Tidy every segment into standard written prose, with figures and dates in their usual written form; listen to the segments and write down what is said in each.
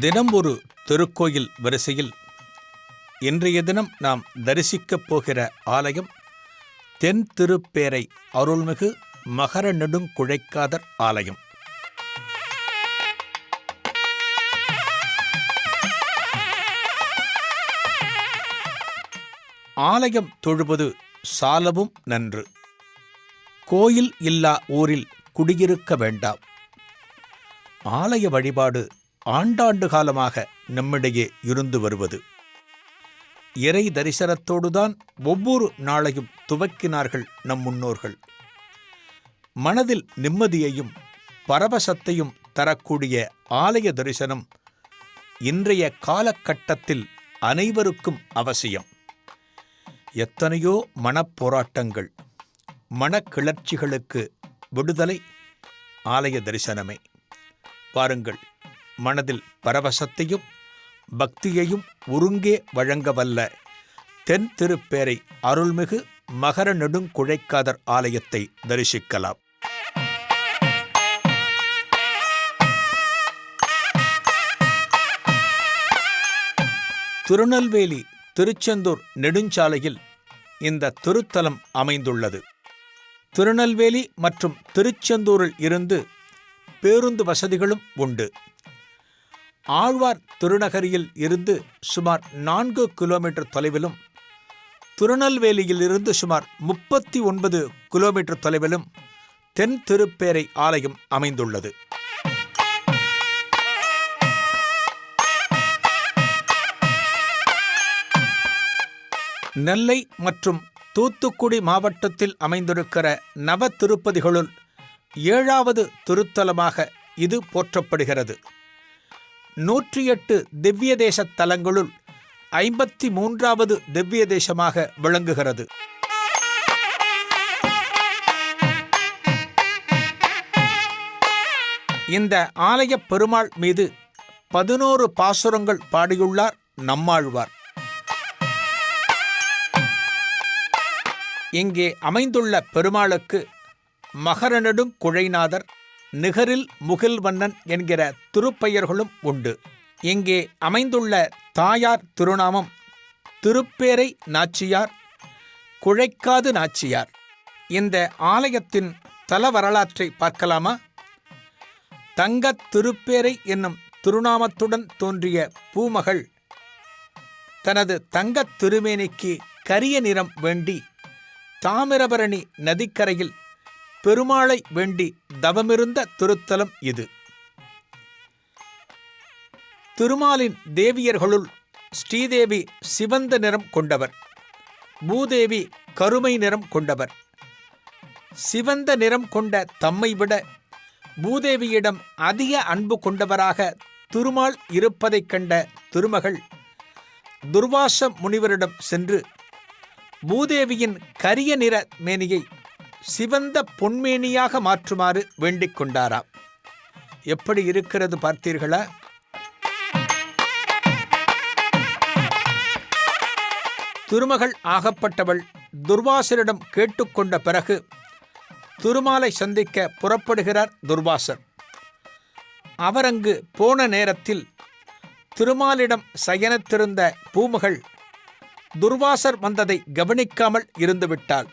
தினம் ஒரு திருக்கோயில் வரிசையில் இன்றைய தினம் நாம் தரிசிக்கப் போகிற ஆலயம் தென் திருப்பேரை அருள்மிகு மகர நெடுங்குழைக்காதர் ஆலயம். ஆலயம் தொழுவது சாலவும் நன்று. கோயில் இல்லா ஊரில் குடியிருக்க வேண்டாம். ஆலய வழிபாடு ஆண்டாண்டு காலமாக நம்மிடையே இருந்து வருவது. இறை தரிசனத்தோடுதான் ஒவ்வொரு நாளையும் துவக்கினார்கள் நம் முன்னோர்கள். மனதில் நிம்மதியையும் பரவசத்தையும் தரக்கூடிய ஆலய தரிசனம் இன்றைய காலகட்டத்தில் அனைவருக்கும் அவசியம். எத்தனையோ மனப்போராட்டங்கள், மனக்கிளர்ச்சிகளுக்கு விடுதலை ஆலய தரிசனமே. பாருங்கள், மனதில் பரவசத்தையும் பக்தியையும் ஒருங்கே வழங்கவல்ல தென் திருப்பேரை அருள்மிகு மகர நெடுங்குழைக்காதர் ஆலயத்தை தரிசிக்கலாம். திருநெல்வேலி திருச்செந்தூர் நெடுஞ்சாலையில் இந்த திருத்தலம் அமைந்துள்ளது. திருநெல்வேலி மற்றும் திருச்செந்தூரில் இருந்து பேருந்து வசதிகளும் உண்டு. ஆழ்வார் திருநகரியில் இருந்து சுமார் 4 கிலோமீட்டர் தொலைவிலும், திருநெல்வேலியில் இருந்து சுமார் 39 கிலோமீட்டர் தொலைவிலும் தென் திருப்பேரை ஆலயம் அமைந்துள்ளது. நெல்லை மற்றும் தூத்துக்குடி மாவட்டத்தில் அமைந்திருக்கிற நவ திருப்பதிகளுள் 7வது திருத்தலமாக இது போற்றப்படுகிறது. 108 திவ்ய தேச தலங்களுள் 53வது திவ்ய தேசமாக விளங்குகிறது. இந்த ஆலய பெருமாள் மீது 11 பாசுரங்கள் பாடியுள்ளார் நம்மாழ்வார். இங்கே அமைந்துள்ள பெருமாளுக்கு மகர நெடுங்குழைநாதர், நிகரில் முகில்வண்ணன் என்கிற திருப்பெயர்களும் உண்டு. இங்கே அமைந்துள்ள தாயார் திருநாமம் திருப்பேரை நாச்சியார், குழைக்காது நாச்சியார். இந்த ஆலயத்தின் தல வரலாற்றை பார்க்கலாமா? தங்கத் திருப்பேரை என்னும் திருநாமத்துடன் தோன்றிய பூமகள் தனது தங்கத் திருமேனிக்கு கரிய நிறம் வேண்டி தாமிரபரணி நதிக்கரையில் பெருமாளை வேண்டி தவமிருந்த திருத்தலம் இது. திருமாலின் தேவியர்களுள் ஸ்ரீதேவி சிவந்த நிறம் கொண்டவர், பூதேவி கருமை நிறம் கொண்டவர். சிவந்த நிறம் கொண்ட தம்மை விட பூதேவியிடம் அதிக அன்பு கொண்டவராக திருமால் இருப்பதைக் கண்ட திருமகள் துர்வாச முனிவரிடம் சென்று பூதேவியின் கரிய நிற மேனியை சிவந்த பொன்மேனியாக மாற்றுமாறு வேண்டிக் கொண்டாராம். எப்படி இருக்கிறது பார்த்தீர்களா? திருமகள் ஆகப்பட்டவள் துர்வாசரிடம் கேட்டுக்கொண்ட பிறகு திருமாலை சந்திக்க புறப்படுகிறார் துர்வாசர். அவர் அங்கு போன நேரத்தில் திருமாலிடம் சயனித்திருந்த பூமகள் துர்வாசர் வந்ததை கவனிக்காமல் இருந்துவிட்டாள்.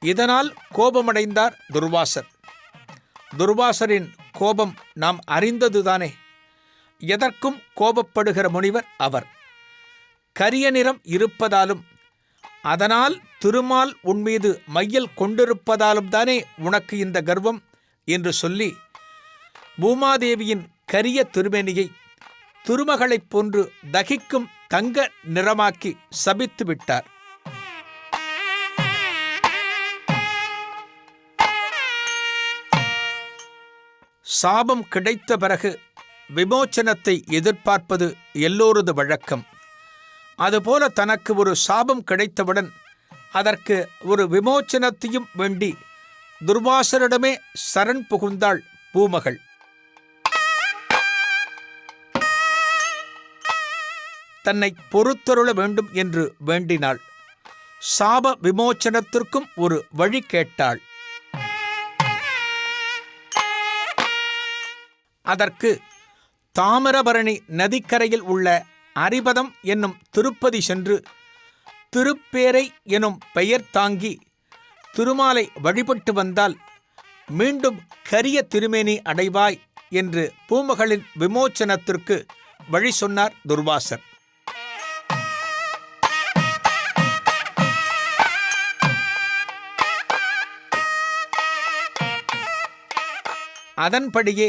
இதனால் கோபமடைந்தார் துர்வாசர். துர்வாசரின் கோபம் நாம் அறிந்ததுதானே. எதற்கும் கோபப்படுகிற முனிவர் அவர். கரிய நிறம் இருப்பதாலும் அதனால் திருமால் உன்மீது மையல் கொண்டிருப்பதாலும் தானே உனக்கு இந்த கர்வம் என்று சொல்லி பூமாதேவியின் கரிய திருமேனியை திருமகளைப் போன்று தகிக்கும் தங்க நிறமாக்கி சபித்து விட்டார். சாபம் கிடைத்த பிறகு விமோச்சனத்தை எதிர்பார்ப்பது எல்லோரது வழக்கம். அதுபோல தனக்கு ஒரு சாபம் கிடைத்தவுடன் அதற்கு ஒரு விமோச்சனத்தையும் வேண்டி துர்வாசரிடமே சரண் புகுந்தாள் பூமகள். தன்னை பொறுத்தருள வேண்டும் என்று வேண்டினாள். சாப விமோச்சனத்திற்கும் ஒரு வழி கேட்டாள். அதற்கு தாமிரபரணி நதிக்கரையில் உள்ள அரிபதம் என்னும் திருப்பதி சென்று திருப்பேரை எனும் பெயர் தாங்கி திருமாலை வழிபட்டு வந்தால் மீண்டும் கரிய திருமேனி அடைவாய் என்று பூமகளின் விமோச்சனத்திற்கு வழி சொன்னார் துர்வாசர். அதன்படியே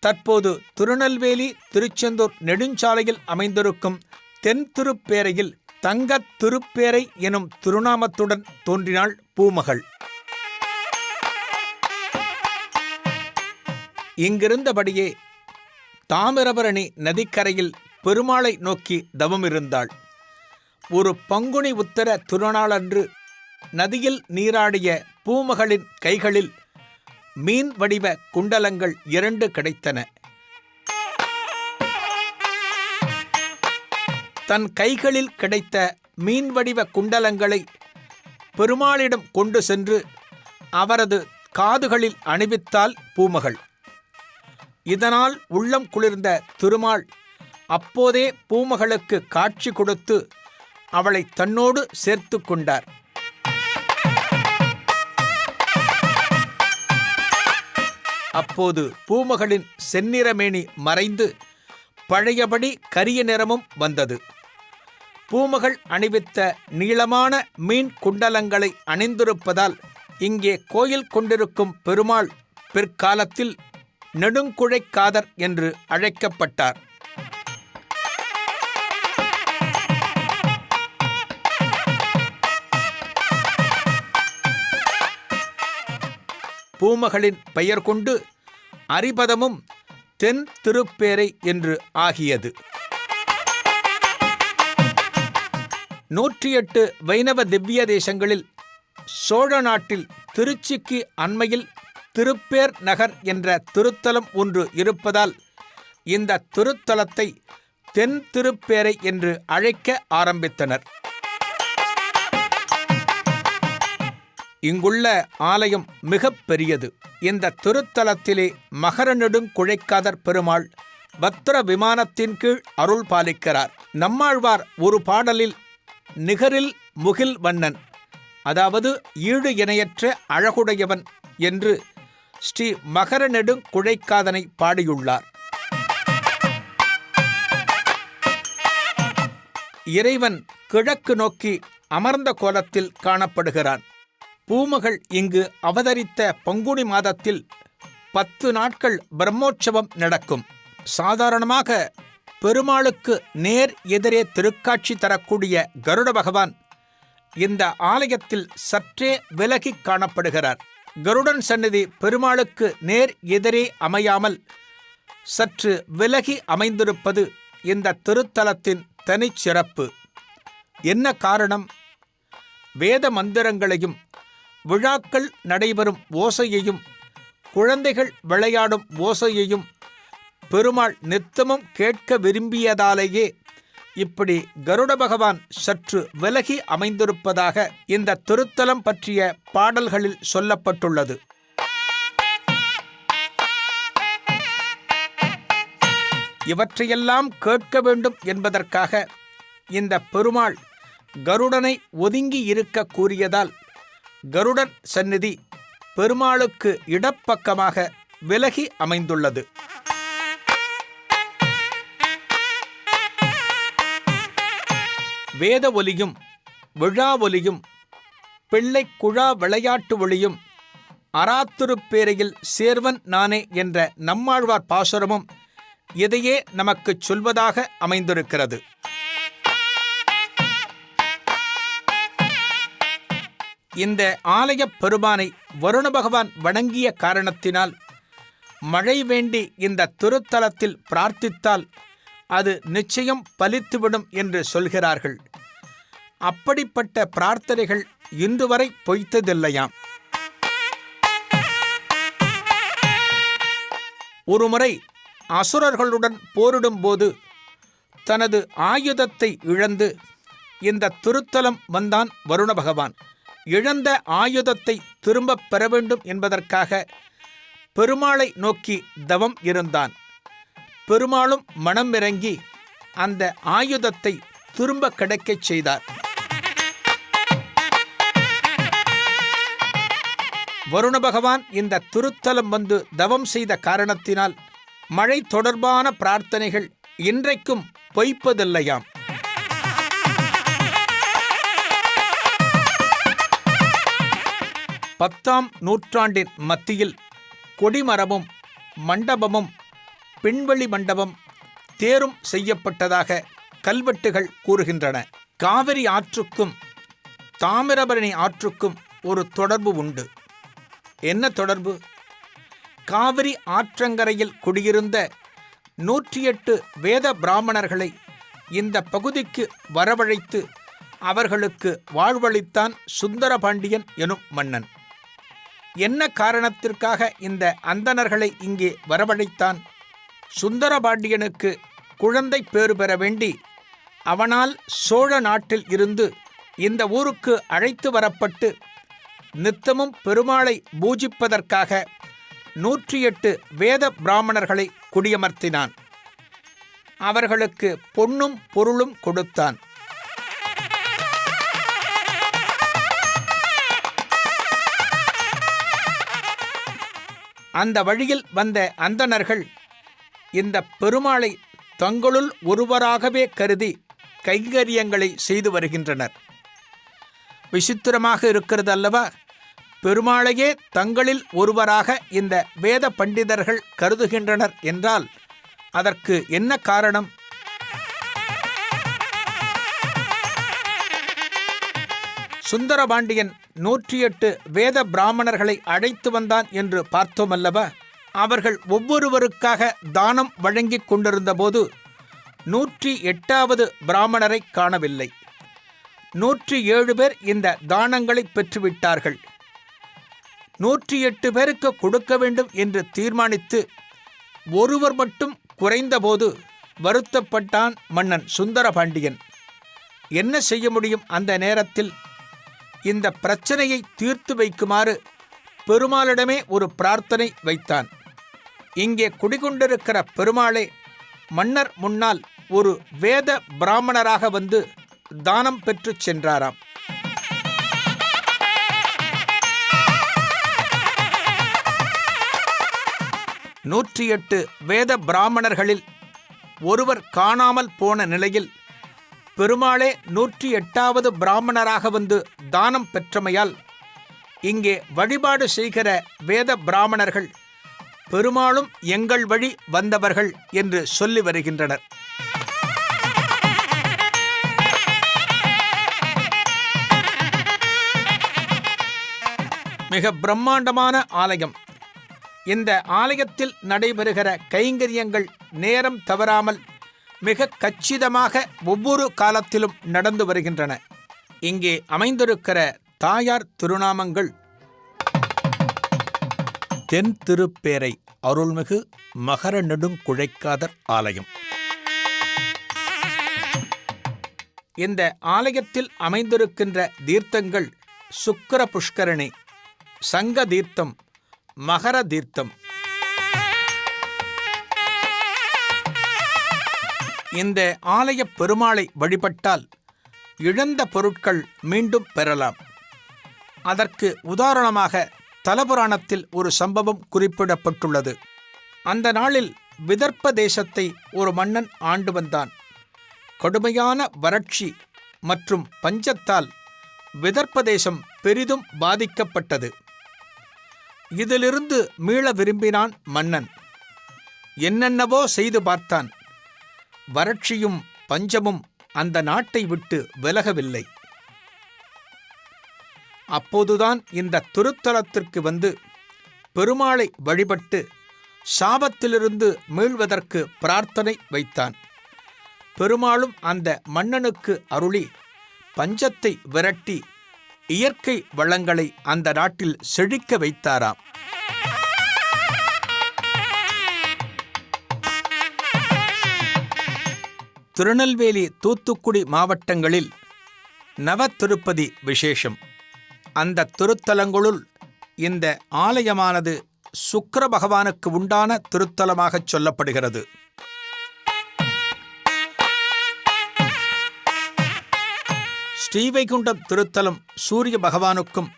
தற்போது திருநெல்வேலி திருச்செந்தூர் நெடுஞ்சாலையில் அமைந்திருக்கும் தென் திருப்பேரையில் தங்கத் திருப்பேரை எனும் திருநாமத்துடன் தோன்றினாள் பூமகள். இங்கிருந்தபடியே தாமிரபரணி நதிக்கரையில் பெருமாளை நோக்கி தவமிருந்தாள். ஒரு பங்குனி உத்தர திருநாளன்று நதியில் நீராடிய பூமகளின் கைகளில் மீன் வடிவ குண்டலங்கள் 2 கிடைத்தன. தன் கைகளில் கிடைத்த மீன் வடிவ குண்டலங்களை பெருமாளிடம் கொண்டு சென்று அவரது காதுகளில் அணிவித்தாள் பூமகள். இதனால் உள்ளம் குளிர்ந்த திருமால் அப்போதே பூமகளுக்கு காட்சி கொடுத்து அவளை தன்னோடு சேர்த்து கொண்டார். அப்போது பூமகளின் செந்நிறமேனி மறைந்து பழையபடி கரிய நிறமும் வந்தது. பூமகள் அணிவித்த நீளமான மீன் குண்டலங்களை அணிந்திருப்பதால் இங்கே கோயில் கொண்டிருக்கும் பெருமாள் பிற்காலத்தில் நெடுங்குழைக்காதர் என்று அழைக்கப்பட்டார். பூமகளின் பெயர் கொண்டு அரிபதமும் தென் திருப்பேரை என்று ஆகியது. 108 வைணவ திவ்ய தேசங்களில் சோழ நாட்டில் திருச்சிக்கு அண்மையில் திருப்பேர் நகர் என்ற திருத்தலம் ஒன்று இருப்பதால் இந்த திருத்தலத்தை தென் திருப்பேரை என்று அழைக்க ஆரம்பித்தனர். இங்குள்ள ஆலயம் மிகப் பெரியது. இந்த திருத்தலத்திலே மகர நெடுங்குழைக்காதர் பெருமாள் பத்ர விமானத்தின் கீழ் அருள் பாலிக்கிறார். நம்மாழ்வார் ஒரு பாடலில் நிகரில் முகில் வண்ணன், அதாவது ஈடு இணையற்ற அழகுடையவன் என்று ஸ்ரீ மகர நெடுங்குழைக்காதனை பாடியுள்ளார். இறைவன் கிழக்கு நோக்கி அமர்ந்த கோலத்தில் காணப்படுகிறான். பூமகள் இங்கு அவதரித்த பங்குனி மாதத்தில் 10 நாட்கள் பிரம்மோற்சவம் நடக்கும். சாதாரணமாக பெருமாளுக்கு நேர் எதிரே திருக்காட்சி தரக்கூடிய கருட பகவான் இந்த ஆலயத்தில் சற்றே விலகி காணப்படுகிறார். கருடன் சந்நிதி பெருமாளுக்கு நேர் எதிரே அமையாமல் சற்று விலகி அமைந்திருப்பது இந்த திருத்தலத்தின் தனிச்சிறப்பு. என்ன காரணம்? வேத மந்திரங்களையும் விழாக்கள் நடைபெறும் ஓசையையும் குழந்தைகள் விளையாடும் ஓசையையும் பெருமாள் நித்தமும் கேட்க விரும்பியதாலேயே இப்படி கருட பகவான் சற்று விலகி அமைந்திருப்பதாக இந்த திருத்தலம் பற்றிய பாடல்களில் சொல்லப்பட்டுள்ளது. இவற்றையெல்லாம் கேட்க வேண்டும் என்பதற்காக இந்த பெருமாள் கருடனை ஒதுங்கி இருக்க கூறியதால் கருடன் சந்நிதி பெருமாளுக்கு இடப்பக்கமாக விலகி அமைந்துள்ளது. வேத ஒலியும் விழா ஒலியும் பிள்ளை குழா விளையாட்டு ஒளியும் அராத்திருப்பேரையில் சேர்வன் நானே என்ற நம்மாழ்வார் பாசுரமும் இதையே நமக்குச் சொல்வதாக அமைந்திருக்கிறது. இந்த ஆலயப் பெருமானை வருண பகவான் வணங்கிய காரணத்தினால் மழை வேண்டி இந்த திருத்தலத்தில் பிரார்த்தித்தால் அது நிச்சயம் பலித்துவிடும் என்று சொல்கிறார்கள். அப்படிப்பட்ட பிரார்த்தனைகள் இன்று வரை பொய்த்ததில்லையாம். ஒருமுறை அசுரர்களுடன் போரிடும்போது தனது ஆயுதத்தை இழந்து இந்த திருத்தலம் வந்தான் வருண பகவான். இழந்த ஆயுதத்தை திரும்பப் பெற வேண்டும் என்பதற்காக பெருமாளை நோக்கி தவம் இருந்தான். பெருமாளும் மனம் இறங்கி அந்த ஆயுதத்தை திரும்ப கிடைக்கச் செய்தார். வருண பகவான் இந்த திருத்தலம் வந்து தவம் செய்த காரணத்தினால் மழை தொடர்பான பிரார்த்தனைகள் இன்றைக்கும் பொய்ப்பதில்லையாம். பத்தாம் நூற்றாண்டின் மத்தியில் கொடிமரமும் மண்டபமும் பின்வெளி மண்டபம் தேரும் செய்யப்பட்டதாக கல்வெட்டுகள் கூறுகின்றன. காவிரி ஆற்றுக்கும் தாமிரபரணி ஆற்றுக்கும் ஒரு தொடர்பு உண்டு. என்ன தொடர்பு? காவிரி ஆற்றங்கரையில் குடியிருந்த 108 வேத பிராமணர்களை இந்த பகுதிக்கு வரவழைத்து அவர்களுக்கு வாழ்வளித்தான் சுந்தரபாண்டியன் எனும் மன்னன். என்ன காரணத்திற்காக இந்த அந்தணர்களை இங்கே வரவழைத்தான்? சுந்தரபாண்டியனுக்கு குழந்தை பேறு பெற வேண்டி அவனால் சோழ நாட்டில் இருந்து இந்த ஊருக்கு அழைத்து வரப்பட்டு நித்தமும் பெருமாளை பூஜிப்பதற்காக 108 வேத பிராமணர்களை குடியமர்த்தினான். அவர்களுக்கு பொன்னும் பொருளும் கொடுத்தான். அந்த வழியில் வந்த அந்தணர்கள் இந்த பெருமாளை தங்களுள் ஒருவராகவே கருதி கைங்கரியங்களை செய்து வருகின்றனர். விசித்திரமாக இருக்கிறது அல்லவா? பெருமாளையே தங்களில் ஒருவராக இந்த வேத பண்டிதர்கள் கருதுகின்றனர் என்றால் அதற்கு என்ன காரணம்? சுந்தரபாண்டியன் 108 வேத பிராமணர்களை அழைத்து வந்தான் என்று பார்த்தோம் அல்லவா? அவர்கள் ஒவ்வொருவருக்காக தானம் வழங்கிக் கொண்டிருந்த போது 108வது பிராமணரை காணவில்லை. 107 பேர் இந்த தானங்களை பெற்றுவிட்டார்கள். 108 பேருக்கு கொடுக்க வேண்டும் என்று தீர்மானித்து ஒருவர் மட்டும் குறைந்தபோது வருத்தப்பட்டான் மன்னன் சுந்தரபாண்டியன். என்ன செய்ய முடியும்? அந்த நேரத்தில் இந்த பிரச்சனையை தீர்த்து வைக்குமாறு பெருமாளிடமே ஒரு பிரார்த்தனை வைத்தான். இங்கே குடிகொண்டிருக்கிற பெருமாளே மன்னர் முன்னால் ஒரு வேத பிராமணராக வந்து தானம் பெற்று சென்றாராம். நூற்றி 8 வேத பிராமணர்களில் ஒருவர் காணாமல் போன நிலையில் பெருமாளே 108வது பிராமணராக வந்து தானம் பெற்றமையால் இங்கே வழிபாடு செய்கிற வேத பிராமணர்கள் பெருமாளும் எங்கள் வழி வந்தவர்கள் என்று சொல்லி வருகின்றனர். மிக பிரம்மாண்டமான ஆலயம். இந்த ஆலயத்தில் நடைபெறுகிற கைங்கரியங்கள் நேரம் தவறாமல் மிக கச்சிதமாக ஒவ்வொரு காலத்திலும் நடந்து வருகின்றன. இங்கே அமைந்திருக்கிற தாயார் திருநாமங்கள்: தென் திருப்பேரை அருள்மிகு மகர நெடுங்குழைக்காதர் ஆலயம். இந்த ஆலயத்தில் அமைந்திருக்கின்ற தீர்த்தங்கள் சுக்கிர புஷ்கரணி, சங்க தீர்த்தம், மகர தீர்த்தம். இந்த ஆலய பெருமாளை வழிபட்டால் இழந்த பொருட்கள் மீண்டும் பெறலாம். அதற்கு உதாரணமாக தலபுராணத்தில் ஒரு சம்பவம் குறிப்பிடப்பட்டுள்ளது. அந்த நாளில் விதர்ப்ப தேசத்தை ஒரு மன்னன் ஆண்டு வந்தான். கடுமையான வறட்சி மற்றும் பஞ்சத்தால் விதர்ப்ப தேசம் பெரிதும் பாதிக்கப்பட்டது. இதிலிருந்து மீள விரும்பினான் மன்னன். என்னென்னவோ செய்து பார்த்தான். வறட்சியும் பஞ்சமும் அந்த நாட்டை விட்டு விலகவில்லை. அப்போதுதான் இந்த திருத்தலத்திற்கு வந்து பெருமாளை வழிபட்டு சாபத்திலிருந்து மீள்வதற்கு பிரார்த்தனை வைத்தான். பெருமாளும் அந்த மன்னனுக்கு அருளி பஞ்சத்தை விரட்டி இயற்கை வளங்களை அந்த நாட்டில் செழிக்க வைத்தாராம். திருநெல்வேலி, தூத்துக்குடி மாவட்டங்களில் நவ திருப்பதி விசேஷம். அந்த திருத்தலங்களுள் இந்த ஆலயமானது சுக்கிர பகவானுக்கு உண்டான திருத்தலமாகச் சொல்லப்படுகிறது. ஸ்ரீவைகுண்டம் திருத்தலம் சூரிய பகவானுக்கும்,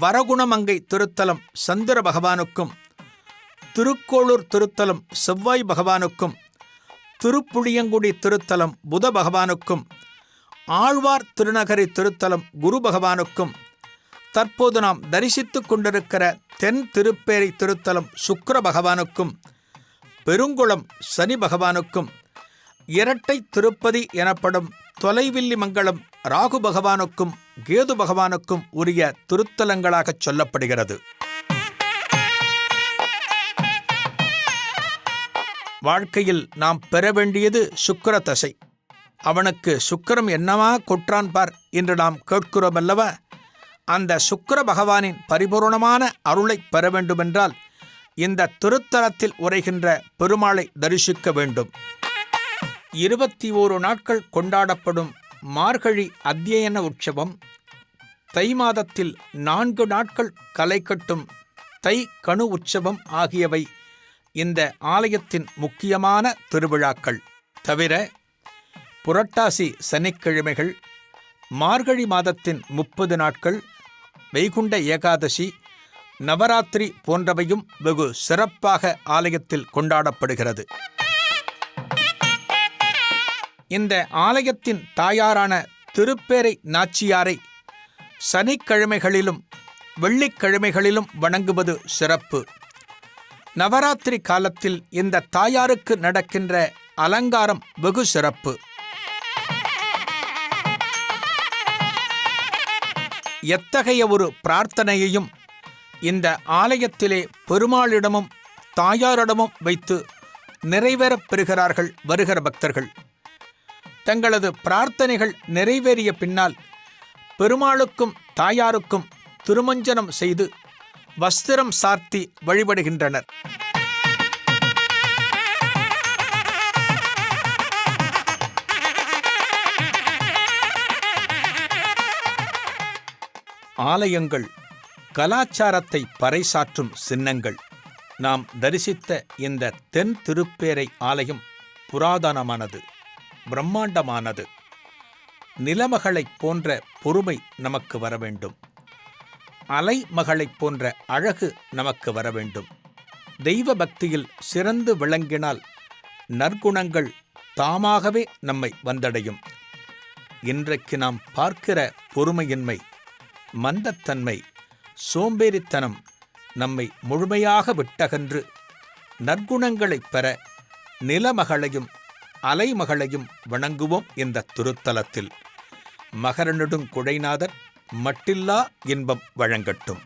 வரகுணமங்கை திருத்தலம் சந்திர பகவானுக்கும், திருக்கோளூர் திருத்தலம் செவ்வாய் பகவானுக்கும், திருப்புளியங்குடி திருத்தலம் புத பகவானுக்கும், ஆழ்வார் திருநகரி திருத்தலம் குரு பகவானுக்கும், தற்போது நாம் தரிசித்துக் கொண்டிருக்கிற தென் திருப்பேரை திருத்தலம் சுக்கிர பகவானுக்கும், பெருங்குளம் சனி பகவானுக்கும், இரட்டை திருப்பதி எனப்படும் தொலைவில்லி மங்கலம் ராகு பகவானுக்கும் கேது பகவானுக்கும் உரிய திருத்தலங்களாகச் சொல்லப்படுகிறது. வாழ்க்கையில் நாம் பெற வேண்டியது சுக்கிர தசை. அவனுக்கு சுக்கிரம் என்னவா கொற்றான் பார் என்று நாம் கேட்கிறோம் அல்லவா? அந்த சுக்கிர பகவானின் பரிபூர்ணமான அருளை பெற வேண்டுமென்றால் இந்த திருத்தலத்தில் உரைகின்ற பெருமாளை தரிசிக்க வேண்டும். 21 நாட்கள் கொண்டாடப்படும் மார்கழி அத்தியன உற்சவம், தை மாதத்தில் 4 நாட்கள் களை கட்டும் தை கணு உற்சவம் ஆகியவை இந்த ஆலயத்தின் முக்கியமான திருவிழாக்கள். தவிர புரட்டாசி சனிக்கிழமைகள், மார்கழி மாதத்தின் 30 நாட்கள், வைகுண்ட ஏகாதசி, நவராத்திரி போன்றவையும் வெகு சிறப்பாக ஆலயத்தில் கொண்டாடப்படுகிறது. இந்த ஆலயத்தின் தாயாரான திருப்பேரை நாச்சியாரை சனிக்கிழமைகளிலும் வெள்ளிக்கிழமைகளிலும் வணங்குவது சிறப்பு. நவராத்திரி காலத்தில் இந்த தாயாருக்கு நடக்கின்ற அலங்காரம் வெகு சிறப்பு. எத்தகைய ஒரு பிரார்த்தனையையும் இந்த ஆலயத்திலே பெருமாளிடமும் தாயாரிடமும் வைத்து நிறைவேறப் பெறுகிறார்கள் வருகிற பக்தர்கள். தங்களது பிரார்த்தனைகள் நிறைவேறிய பின்னால் பெருமாளுக்கும் தாயாருக்கும் திருமஞ்சனம் செய்து வஸ்திரம் சார்த்தி வழிபடுகின்றனர். ஆலயங்கள் கலாச்சாரத்தை பறைசாற்றும் சின்னங்கள். நாம் தரிசித்த இந்த தென் திருப்பேரை ஆலயம் புராதனமானது, பிரம்மாண்டமானது. நிலமகளைப் போன்ற பொறுமை நமக்கு வர வேண்டும். அலைமகளைப் போன்ற அழகு நமக்கு வர வேண்டும். தெய்வ பக்தியில் சிறந்து விளங்கினால் நற்குணங்கள் தாமாகவே நம்மை வந்தடையும். இன்றைக்கு நாம் பார்க்கிற பொறுமையின்மை, மந்தத்தன்மை, சோம்பேறித்தனம் நம்மை முழுமையாக விட்டகன்று நற்குணங்களைப் பெற நிலமகளையும் அலைமகளையும் வணங்குவோம். இந்த திருத்தலத்தில் மகர நெடுங்குழைநாதர் மட்டில்லா இன்பம் வழங்கட்டும்.